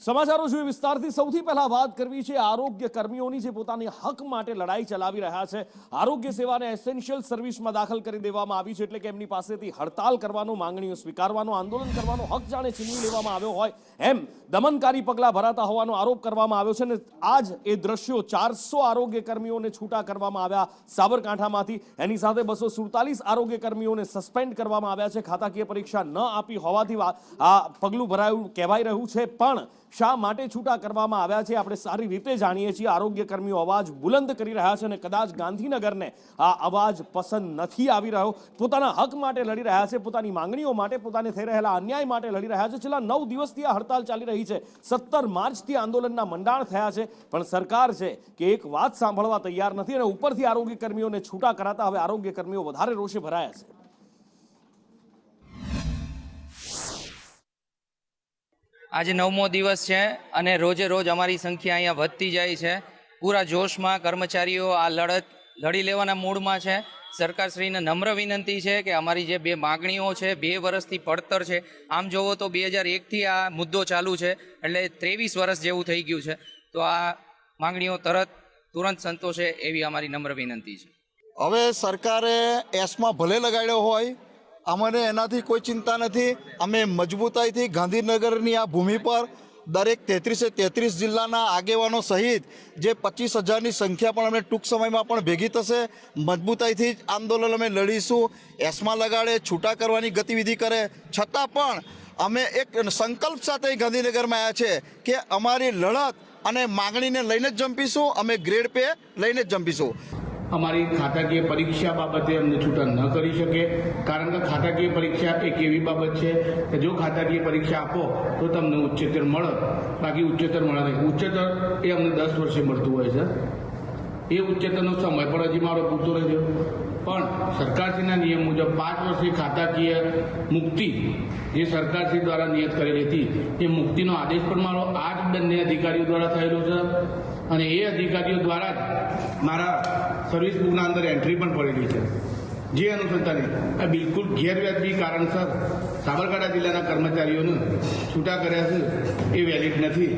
સમાચારો જોઈએ વિસ્તારથી। સૌથી પહેલા વાત કરવી છે આરોગ્ય કર્મીઓની જે પોતાની હક માટે લડાઈ ચલાવી રહ્યા છે। આરોગ્ય સેવાને એસેન્શિયલ સર્વિસમાં દાખલ કરી દેવામાં આવી છે, એટલે કે એમની પાસેથી હડતાલ કરવાનો, માંગણીઓ સ્વીકારવાનો, આંદોલન કરવાનો હક જાણે છીનવી લેવામાં આવ્યો હોય એમ દમનકારી પગલાં ભરાતા હોવાનો આરોપ કરવામાં આવ્યો છે। અને આજ એ દ્રશ્યો 400 આરોગ્ય કર્મીઓને છૂટા કરવામાં આવ્યા સાબરકાંઠામાંથી। એની સાથે 247 આરોગ્ય કર્મીઓને સસ્પેન્ડ કરવામાં આવ્યા છે। ખાતાકીય પરીક્ષા ન આપી હોવાથી આ પગલું ભરાયું કહેવાઈ રહ્યું છે, પણ શા માટે છૂટા કરવામાં આવ્યા છે આપણે સારી રીતે જાણીએ છીએ। આરોગ્ય કર્મીઓ અવાજ બુલંદ કરી રહ્યા છે અને કદાચ ગાંધીનગરને આ અવાજ પસંદ નથી આવી રહ્યો। પોતાના હક માટે લડી રહ્યા છે, પોતાની માંગણીઓ માટે, પોતાને થઈ રહેલા અન્યાય માટે લડી રહ્યા છે। છેલ્લા 9 દિવસથી આ હડતાલ ચાલી રહી છે। 17 માર્ચથી આંદોલનના મંડાણ થયા છે, પણ સરકાર છે કે એક વાત સાંભળવા તૈયાર નથી અને ઉપરથી આરોગ્ય કર્મીઓને છૂટા કરાતા હવે આરોગ્ય કર્મીઓ વધારે રોષે ભરાયા છે। આજે 9મો દિવસ છે અને રોજે રોજ અમારી સંખ્યા અહીંયા વધતી જાય છે। પૂરા જોશમાં કર્મચારીઓ આ લડત લડી લેવાના મૂડમાં છે। સરકારશ્રીને નમ્ર વિનંતી છે કે અમારી જે 2 માગણીઓ છે, 2 વર્ષથી પડતર છે, આમ જોવો તો 2001થી આ મુદ્દો ચાલુ છે, એટલે 23 વર્ષ જેવું થઈ ગયું છે, તો આ માંગણીઓ તુરંત સંતોષે એવી અમારી નમ્ર વિનંતી છે। હવે સરકારે એસમાં ભલે લગાડ્યો હોય, અમને એનાથી કોઈ ચિંતા નથી। અમે મજબૂતાઈથી ગાંધીનગરની આ ભૂમિ પર દરેક 33 જિલ્લાના આગેવાનો સહિત જે 25,000ની સંખ્યા પણ અમે ટૂંક સમયમાં પણ ભેગી થશે। મજબૂતાઈથી જ આંદોલન અમે લડીશું। એસમાં લગાડે, છૂટા કરવાની ગતિવિધિ કરે, છતાં પણ અમે એક સંકલ્પ સાથે ગાંધીનગરમાં આવ્યા છે કે અમારી લડત અને માગણીને લઈને જ જંપીશું। અમે ગ્રેડ પે લઈને જ જંપીશું। અમારી ખાતાકીય પરીક્ષા બાબતે અમને છૂટા ન કરી શકે, કારણ કે ખાતાકીય પરીક્ષા એક એવી બાબત છે કે જો ખાતાકીય પરીક્ષા આપો તો તમને ઉચ્ચતર મળે, બાકી ઉચ્ચતર મળે નહીં। ઉચ્ચતર એ અમને 10 વર્ષે મળતું હોય છે। એ ઉચ્ચતરનો સમય પણ હજી મારો પૂરતો રહ્યો, પણ સરકારશ્રીના નિયમ મુજબ 5 વર્ષની ખાતાકીય મુક્તિ જે સરકારશ્રી દ્વારા નિયત કરેલી હતી, એ મુક્તિનો આદેશ પણ મારો આ જ બંને અધિકારીઓ દ્વારા થયેલો છે અને એ અધિકારીઓ દ્વારા જ મારા સર્વિસ બુકના અંદર એન્ટ્રી પણ પડેલી છે। જે અનુસંધાને આ બિલકુલ ગેરવ્યાજબી કારણસર સાબરકાંઠા જિલ્લાના કર્મચારીઓને છૂટા કર્યા છે, એ વેલિડ નથી।